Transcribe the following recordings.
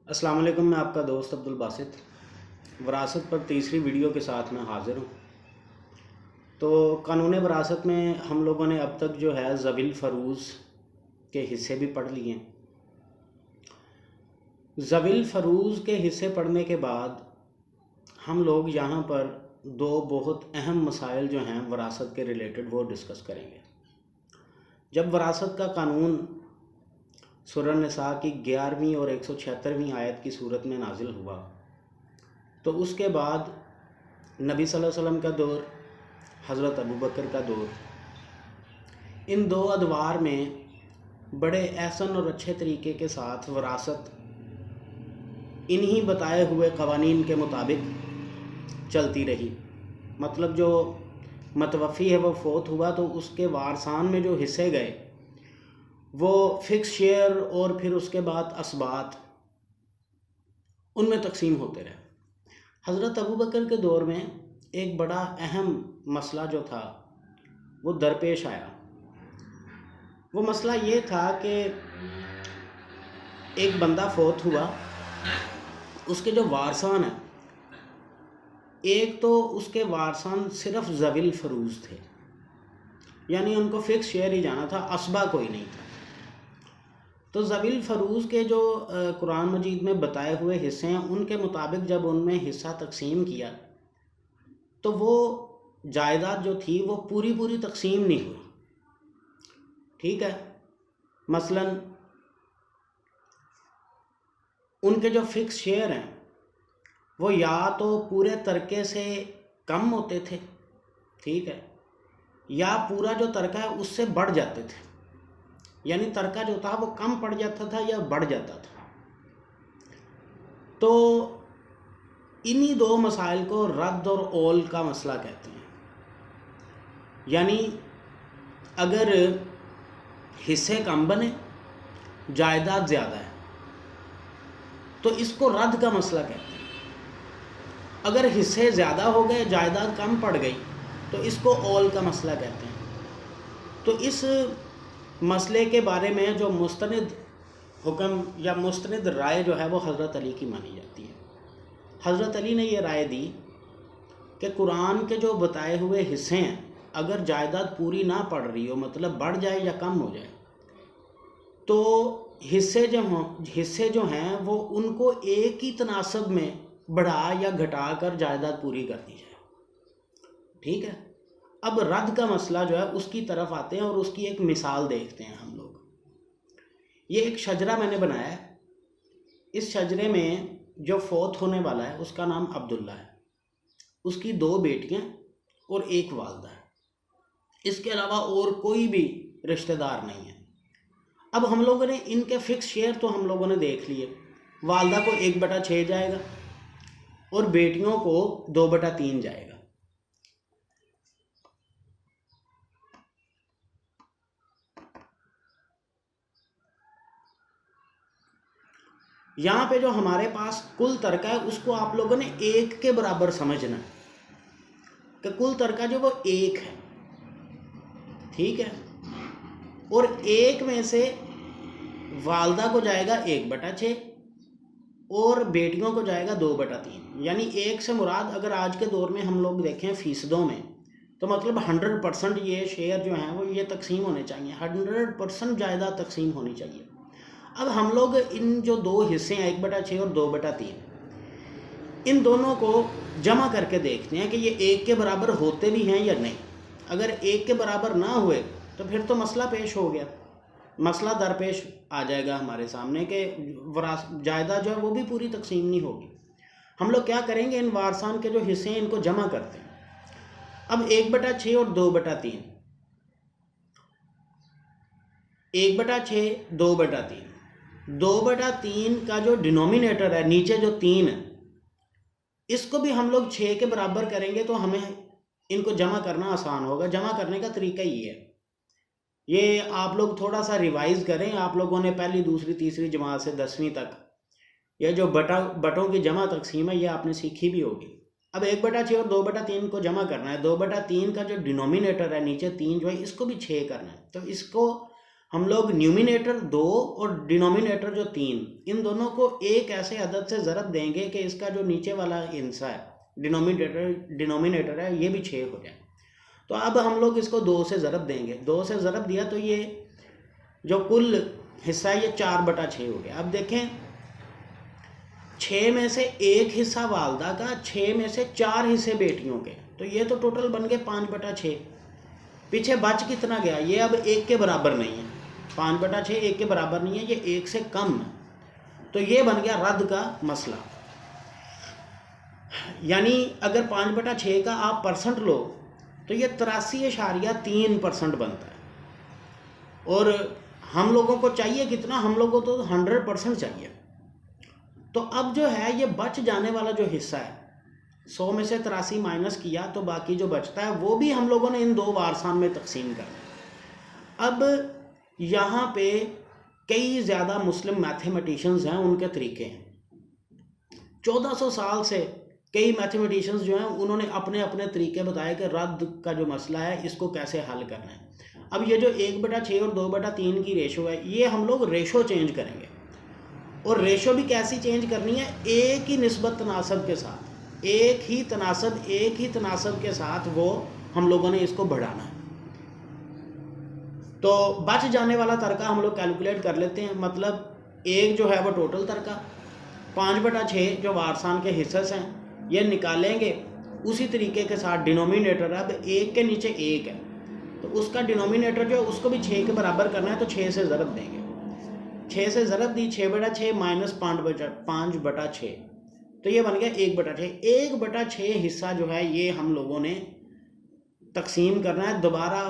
السلام علیکم، میں آپ کا دوست عبدالباسط وراثت پر تیسری ویڈیو کے ساتھ میں حاضر ہوں۔ تو قانون وراثت میں ہم لوگوں نے اب تک جو ہے ذوی الفروض کے حصے بھی پڑھ لیے ہیں۔ ذوی الفروض کے حصے پڑھنے کے بعد ہم لوگ یہاں پر دو بہت اہم مسائل جو ہیں وراثت کے ریلیٹڈ وہ ڈسکس کریں گے۔ جب وراثت کا قانون سورہ نساء کی 11ویں اور 176ویں آیت کی صورت میں نازل ہوا تو اس کے بعد نبی صلی اللہ علیہ وسلم کا دور، حضرت ابوبکر کا دور، ان دو ادوار میں بڑے احسن اور اچھے طریقے کے ساتھ وراثت انہی بتائے ہوئے قوانین کے مطابق چلتی رہی۔ مطلب جو متوفی ہے وہ فوت ہوا تو اس کے وارثان میں جو حصے گئے وہ فکس شیئر اور پھر اس کے بعد اسبات ان میں تقسیم ہوتے رہے۔ حضرت ابوبکر کے دور میں ایک بڑا اہم مسئلہ جو تھا وہ درپیش آیا۔ وہ مسئلہ یہ تھا کہ ایک بندہ فوت ہوا، اس کے جو وارثان ہیں، ایک تو اس کے وارثان صرف ذوی الفروض تھے، یعنی ان کو فکس شیئر ہی جانا تھا، اسبا کوئی نہیں تھا۔ تو ذوی الفروض کے جو قرآن مجید میں بتائے ہوئے حصے ہیں ان کے مطابق جب ان میں حصہ تقسیم کیا تو وہ جائیداد جو تھی وہ پوری تقسیم نہیں ہوئی۔ ٹھیک ہے، مثلا ان کے جو فکس شیئر ہیں وہ یا تو پورے ترکے سے کم ہوتے تھے، ٹھیک ہے، یا پورا جو ترکہ ہے اس سے بڑھ جاتے تھے، یعنی ترکہ جو تھا وہ کم پڑ جاتا تھا یا بڑھ جاتا تھا۔ تو انہی دو مسائل کو رد اور اول کا مسئلہ کہتے ہیں، یعنی اگر حصے کم بنے، جائیداد زیادہ ہے تو اس کو رد کا مسئلہ کہتے ہیں۔ اگر حصے زیادہ ہو گئے، جائیداد کم پڑ گئی تو اس کو اول کا مسئلہ کہتے ہیں۔ تو اس مسئلے کے بارے میں جو مستند حکم یا مستند رائے جو ہے وہ حضرت علی کی مانی جاتی ہے۔ حضرت علی نے یہ رائے دی کہ قرآن کے جو بتائے ہوئے حصے ہیں اگر جائیداد پوری نہ پڑ رہی ہو، مطلب بڑھ جائے یا کم ہو جائے، تو حصے جو ہیں وہ ان کو ایک ہی تناسب میں بڑھا یا گھٹا کر جائیداد پوری کر دی جائے۔ ٹھیک ہے، اب رد کا مسئلہ جو ہے اس کی طرف آتے ہیں اور اس کی ایک مثال دیکھتے ہیں ہم لوگ۔ یہ ایک شجرہ میں نے بنایا ہے۔ اس شجرے میں جو فوت ہونے والا ہے اس کا نام عبداللہ ہے، اس کی 2 بیٹیاں اور ایک والدہ ہے، اس کے علاوہ اور کوئی بھی رشتہ دار نہیں ہے۔ اب ہم لوگوں نے ان کے فکس شیئر تو ہم لوگوں نے دیکھ لیے، والدہ کو 1/6 جائے گا اور بیٹیوں کو 2/3 جائے گا۔ یہاں پہ جو ہمارے پاس کل ترکہ ہے اس کو آپ لوگوں نے 1 کے برابر سمجھنا ہے کہ کل ترکہ جو وہ 1 ہے، ٹھیک ہے، اور 1 میں سے والدہ کو جائے گا 1/6 اور بیٹیوں کو جائے گا 2/3، یعنی 1 سے مراد اگر آج کے دور میں ہم لوگ دیکھیں فیصدوں میں تو مطلب 100% یہ شیئر جو ہیں وہ یہ تقسیم ہونے چاہیے، 100% جائیداد تقسیم ہونی چاہیے۔ اب ہم لوگ ان جو 2 حصے ہیں 1/6 اور 2/3، ان دونوں کو جمع کر کے دیکھتے ہیں کہ یہ 1 کے برابر ہوتے بھی ہیں یا نہیں۔ اگر 1 کے برابر نہ ہوئے تو پھر تو مسئلہ پیش ہو گیا، مسئلہ درپیش آ جائے گا ہمارے سامنے کہ جائیداد جو ہے وہ بھی پوری تقسیم نہیں ہوگی۔ ہم لوگ کیا کریں گے، ان وارثان کے جو حصے ہیں ان کو جمع کرتے ہیں۔ اب 1/6 اور 2/3، 1/6 2/3، 2/3 کا جو ڈینومینیٹر ہے نیچے جو 3 ہے اس کو بھی ہم لوگ 6 کے برابر کریں گے تو ہمیں ان کو جمع کرنا آسان ہوگا۔ جمع کرنے کا طریقہ یہ ہے، یہ آپ لوگ تھوڑا سا ریوائز کریں، آپ لوگوں نے پہلی دوسری تیسری جماعت سے 10ویں تک یہ جو بٹوں کی جمع تقسیم ہے یہ آپ نے سیکھی بھی ہوگی۔ اب 1/6 اور 2/3 کو جمع کرنا ہے، 2/3 کا جو ڈینومینیٹر ہے نیچے 3 جو ہے اس کو بھی 6 کرنا ہے، تو اس کو ہم لوگ نیومینیٹر 2 اور ڈینومینیٹر جو 3، ان دونوں کو ایک ایسے عدد سے ضرب دیں گے کہ اس کا جو نیچے والا حصہ ہے ڈینومینیٹر ہے یہ بھی 6 ہو جائے. تو اب ہم لوگ اس کو 2 سے ضرب دیں گے. 2 سے ضرب دیا تو یہ جو کل حصہ ہے یہ 4/6 ہو گیا. اب دیکھیں 6 میں سے ایک حصہ والدہ کا، 6 میں سے 4 حصے بیٹیوں کے، تو یہ تو ٹوٹل بن گئے 5/6. پیچھے بچ کتنا گیا؟ یہ اب 1 کے برابر نہیں ہے. 5/6 1 کے برابر نہیں ہے، یہ 1 سے کم ہے. تو یہ بن گیا رد کا مسئلہ. یعنی اگر 5/6 کا آپ پرسنٹ لو تو یہ 83.3% بنتا ہے. اور ہم لوگوں کو چاہیے کتنا؟ ہم لوگوں کو تو 100% چاہیے. تو اب جو ہے یہ بچ جانے والا جو حصہ ہے، 100 میں سے 83 مائنس کیا تو باقی جو بچتا ہے وہ بھی ہم لوگوں نے ان 2 وارثان میں تقسیم کرنا ہے. اب یہاں پہ کئی زیادہ مسلم میتھمیٹیشنز ہیں، ان کے طریقے ہیں. 1400 سال سے کئی میتھمیٹیشنز جو ہیں انہوں نے اپنے اپنے طریقے بتائے کہ رد کا جو مسئلہ ہے اس کو کیسے حل کرنا ہے. اب یہ جو 1/6 اور 2/3 کی ریشو ہے، یہ ہم لوگ ریشو چینج کریں گے. اور ریشو بھی کیسی چینج کرنی ہے؟ ایک ہی نسبت تناسب کے ساتھ، ایک ہی تناسب کے ساتھ وہ ہم لوگوں نے اس کو بڑھانا ہے. تو بچ جانے والا ترکہ ہم لوگ کیلکولیٹ کر لیتے ہیں. مطلب ایک جو ہے وہ ٹوٹل ترکہ، 5/6 جو وارثان کے حصص ہیں یہ نکالیں گے. اسی طریقے کے ساتھ ڈینومینیٹر، اب 1 کے نیچے 1 ہے تو اس کا ڈینومینیٹر جو ہے اس کو بھی 6 کے برابر کرنا ہے، تو 6 سے ضرب دیں گے. 6 سے ضرب دی، 6/6 مائنس 5/6 تو یہ بن گیا 1/6. 1/6 حصہ جو ہے یہ ہم لوگوں نے تقسیم کرنا ہے دوبارہ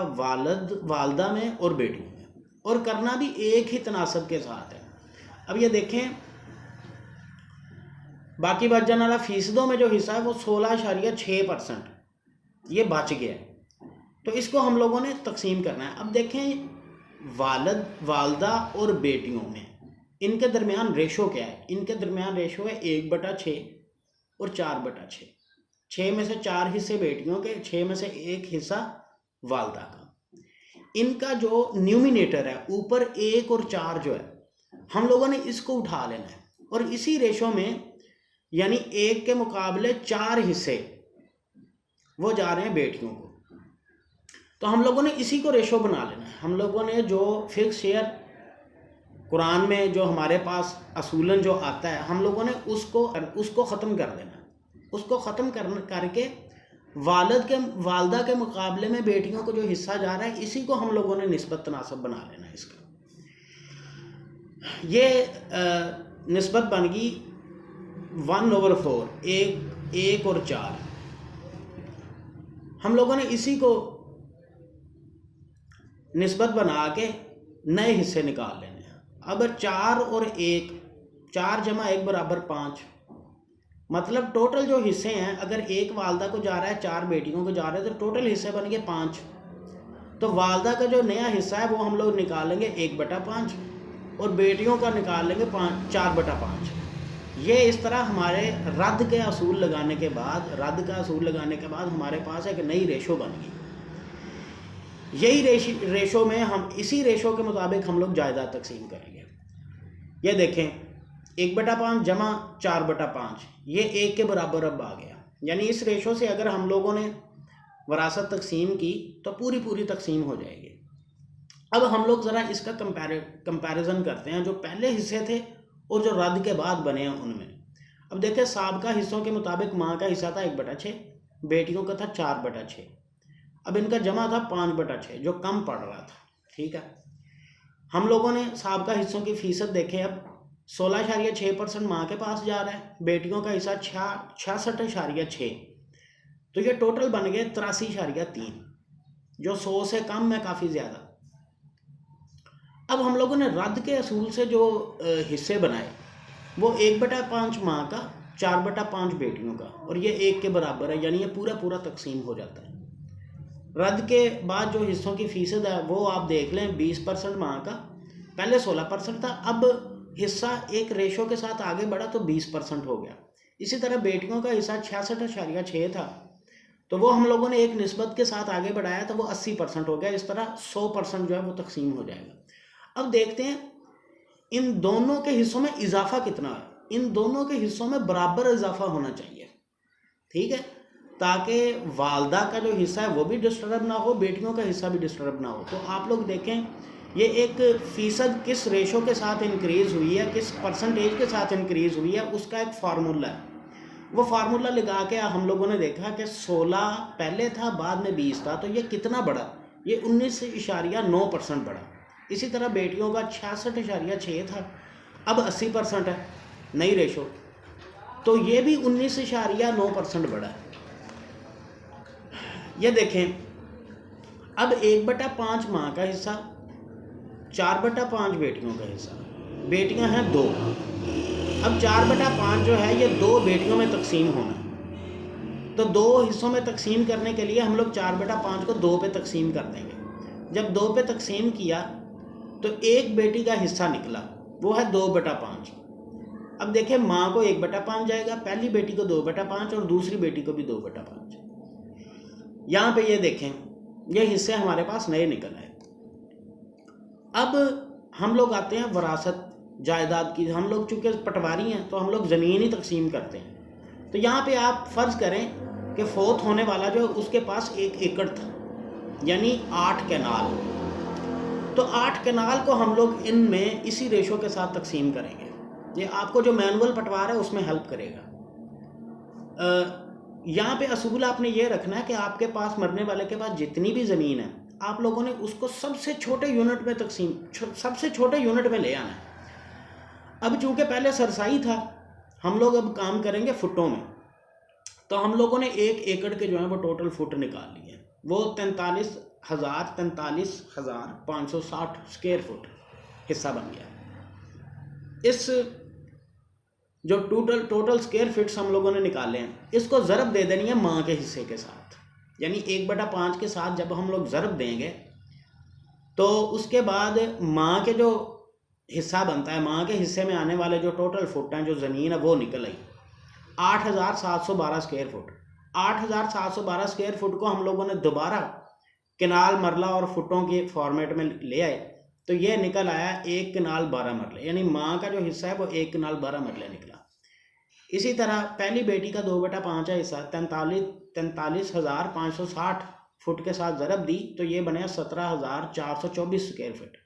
والدہ میں اور بیٹیوں میں، اور کرنا بھی ایک ہی تناسب کے ساتھ ہے. اب یہ دیکھیں باقی بچ جانے والا فیصدوں میں جو حصہ ہے وہ 16.6% یہ بچ گیا ہے. تو اس کو ہم لوگوں نے تقسیم کرنا ہے. اب دیکھیں والدہ اور بیٹیوں میں ان کے درمیان ریشو کیا ہے؟ ان کے درمیان ریشو ہے 1/6 اور 4/6. 6 میں سے 4 حصے بیٹیوں کے، 6 میں سے 1 حصہ والدہ کا. ان کا جو نیومینیٹر ہے اوپر 1 اور 4 جو ہے ہم لوگوں نے اس کو اٹھا لینا ہے، اور اسی ریشو میں یعنی 1 کے مقابلے 4 حصے وہ جا رہے ہیں بیٹیوں کو. تو ہم لوگوں نے اسی کو ریشو بنا لینا ہے. ہم لوگوں نے جو فکس شیئر قرآن میں جو ہمارے پاس اصولاً جو آتا ہے ہم لوگوں نے اس کو ختم کر دینا ہے. اس کو ختم کر کے والدہ کے مقابلے میں بیٹیوں کو جو حصہ جا رہا ہے اسی کو ہم لوگوں نے نسبت تناسب بنا لینا ہے. اس کا یہ نسبت بن گئی 1/4، 1 اور 4. ہم لوگوں نے اسی کو نسبت بنا کے نئے حصے نکال لینے ہیں. اب 4 اور 1، 4 × 1 = 5. مطلب ٹوٹل جو حصے ہیں اگر 1 والدہ کو جا رہا ہے 4 بیٹیوں کو جا رہا ہے تو ٹوٹل حصے بن گئے 5. تو والدہ کا جو نیا حصہ ہے وہ ہم لوگ نکالیں گے 1/5 اور بیٹیوں کا نکال لیں گے 4/5. یہ اس طرح ہمارے رد کا اصول لگانے کے بعد ہمارے پاس ایک نئی ریشو بن گئی. یہی ریشو میں ہم اسی ریشو کے مطابق ہم لوگ جائیداد تقسیم کریں گے. یہ دیکھیں 1/5 جمع 4/5 یہ 1 کے برابر اب آ گیا. یعنی اس ریشو سے اگر ہم لوگوں نے وراثت تقسیم کی تو پوری تقسیم ہو جائے گی. اب ہم لوگ ذرا اس کا کمپیریزن کرتے ہیں جو پہلے حصے تھے اور جو رد کے بعد بنے ہیں ان میں. اب دیکھیں سابقہ حصوں کے مطابق ماں کا حصہ تھا 1/6، بیٹیوں کا تھا 4/6. اب ان کا جمع تھا 5/6 جو کم پڑ رہا تھا. ٹھیک ہے، ہم لوگوں نے سابقہ حصوں کی فیصد دیکھیں. اب 16.6% ماں کے پاس جا رہا ہے، بیٹیوں کا حصہ 66.6. تو یہ ٹوٹل بن گئے 83.3 جو 100 سے کم ہے، کافی زیادہ. اب ہم لوگوں نے رد کے اصول سے جو حصے بنائے وہ 1/5 ماں کا، 4/5 بیٹیوں کا، اور یہ 1 کے برابر ہے. یعنی یہ پورا تقسیم ہو جاتا ہے. رد کے بعد جو حصوں کی فیصد ہے وہ آپ دیکھ لیں 20% ماں کا، پہلے 16% تھا، اب حصہ ایک ریشو کے ساتھ آگے بڑھا تو 20% ہو گیا. اسی طرح بیٹیوں کا حصہ 66.6 تھا تو وہ ہم لوگوں نے ایک نسبت کے ساتھ آگے بڑھایا تو وہ 80% ہو گیا. اس طرح 100% جو ہے وہ تقسیم ہو جائے گا. اب دیکھتے ہیں ان دونوں کے حصوں میں اضافہ کتنا ہے. ان دونوں کے حصوں میں برابر اضافہ ہونا چاہیے, ٹھیک ہے, تاکہ والدہ کا جو حصہ ہے وہ بھی ڈسٹرب نہ ہو, بیٹیوں کا حصہ بھی ڈسٹرب نہ ہو. تو آپ لوگ دیکھیں یہ ایک فیصد کس ریشو کے ساتھ انکریز ہوئی ہے, کس پرسنٹیج کے ساتھ انکریز ہوئی ہے, اس کا ایک فارمولہ ہے. وہ فارمولہ لگا کے ہم لوگوں نے دیکھا کہ 16 پہلے تھا, بعد میں 20 تھا, تو یہ کتنا بڑھا, یہ 19.9% بڑھا. اسی طرح بیٹیوں کا 66.6 تھا, اب 80% ہے نئی ریشو, تو یہ بھی 19.9% بڑھا ہے. یہ دیکھیں اب 1/5 ماں کا حصہ, 4/5 بیٹیوں کا حصہ, بیٹیاں ہیں 2. اب 4/5 جو ہے یہ 2 بیٹیوں میں تقسیم ہونا ہے, تو 2 حصوں میں تقسیم کرنے کے لیے ہم لوگ 4/5 کو 2 پہ تقسیم کر دیں گے. جب 2 پہ تقسیم کیا تو ایک بیٹی کا حصہ نکلا, وہ ہے 2/5. اب دیکھیں ماں کو 1/5 جائے گا, پہلی بیٹی کو 2/5 اور دوسری بیٹی کو بھی 2/5. یہاں پہ یہ دیکھیں یہ حصے ہمارے پاس نئے نکل آئے. اب ہم لوگ آتے ہیں وراثت جائیداد کی. ہم لوگ چونکہ پٹواری ہیں تو ہم لوگ زمین ہی تقسیم کرتے ہیں. تو یہاں پہ آپ فرض کریں کہ فوت ہونے والا جو اس کے پاس 1 ایکڑ تھا, یعنی 8 کینال. تو 8 کینال کو ہم لوگ ان میں اسی ریشو کے ساتھ تقسیم کریں گے. یہ آپ کو جو مینول پٹوار ہے اس میں ہیلپ کرے گا. یہاں پہ اصول آپ نے یہ رکھنا ہے کہ آپ کے پاس, مرنے والے کے پاس جتنی بھی زمین ہے, آپ لوگوں نے اس کو سب سے چھوٹے یونٹ میں سب سے چھوٹے یونٹ میں لے آنا ہے. اب چونکہ پہلے سرسائی تھا, ہم لوگ اب کام کریں گے فٹوں میں. تو ہم لوگوں نے 1 ایکڑ کے جو ہیں وہ ٹوٹل فٹ نکال لیے, وہ 43,560 اسکوائر فٹ حصہ بن گیا. اس جو ٹوٹل اسکوائر فٹس ہم لوگوں نے نکالے ہیں, اس کو ضرب دے دینی ہے ماں کے حصے کے ساتھ, یعنی 1/5 کے ساتھ جب ہم لوگ ضرب دیں گے تو اس کے بعد ماں کے جو حصہ بنتا ہے, ماں کے حصے میں آنے والے جو ٹوٹل فٹ ہیں, جو زمین ہے وہ نکل آئی 8,712 اسکوائر فٹ. 8,712 اسکوائر فٹ کو ہم لوگوں نے دوبارہ کنال, مرلہ اور فٹوں کے فارمیٹ میں لے آئے, تو یہ نکل آیا 1 کنال 12 مرلے, یعنی ماں کا جو حصہ ہے وہ 1 کنال 12 مرلے نکلا. اسی طرح پہلی بیٹی کا 2/5 حصہ 43,560 فٹ کے ساتھ ضرب دی تو یہ بنے 17,424 اسکوائر فٹ.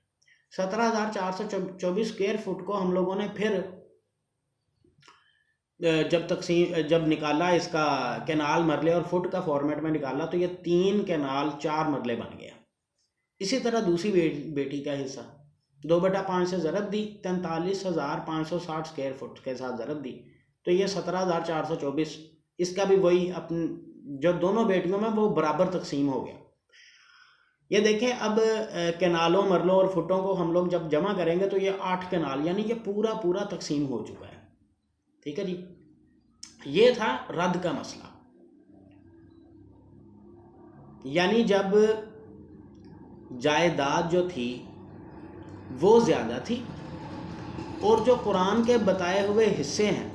17,424 اسکوائر فٹ کو ہم لوگوں نے پھر جب نکالا, اس کا کینال, مرلے اور فٹ کا فارمیٹ میں نکالا, تو یہ 3 کینال 4 مرلے بن گیا. اسی طرح دوسری بیٹی کا حصہ 2/5 سے ضرب دی, 43,560 اسکوائر فٹ کے ساتھ ضرب دی, تو یہ 17,424. اس کا بھی وہی جو دونوں بیٹیوں میں وہ برابر تقسیم ہو گیا. یہ دیکھیں اب کینالوں, مرلوں اور فٹوں کو ہم لوگ جب جمع کریں گے تو یہ 8 کینال, یعنی یہ پورا تقسیم ہو چکا ہے. ٹھیک ہے جی, یہ تھا رد کا مسئلہ. یعنی جب جائیداد جو تھی وہ زیادہ تھی اور جو قرآن کے بتائے ہوئے حصے ہیں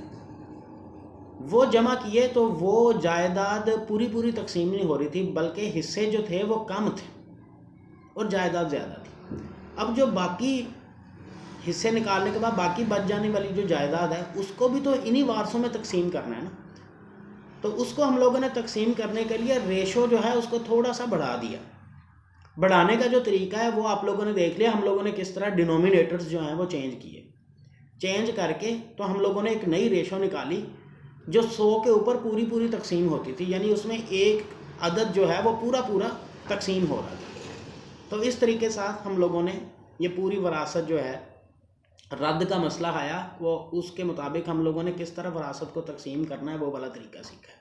وہ جمع کیے تو وہ جائیداد پوری تقسیم نہیں ہو رہی تھی, بلکہ حصے جو تھے وہ کم تھے اور جائیداد زیادہ تھی. اب جو باقی حصے نکالنے کے بعد باقی بچ جانے والی جو جائیداد ہے اس کو بھی تو انہی وارثوں میں تقسیم کرنا ہے نا. تو اس کو ہم لوگوں نے تقسیم کرنے کے لیے ریشو جو ہے اس کو تھوڑا سا بڑھا دیا. بڑھانے کا جو طریقہ ہے وہ آپ لوگوں نے دیکھ لیا, ہم لوگوں نے کس طرح ڈینومینیٹرز جو ہیں وہ چینج کر کے تو ہم لوگوں نے ایک نئی ریشو نکالی جو 100 کے اوپر پوری تقسیم ہوتی تھی, یعنی اس میں ایک عدد جو ہے وہ پورا تقسیم ہو رہا تھا. تو اس طریقے سے ہم لوگوں نے یہ پوری وراثت جو ہے, رد کا مسئلہ آیا, وہ اس کے مطابق ہم لوگوں نے کس طرح وراثت کو تقسیم کرنا ہے وہ والا طریقہ سیکھا ہے.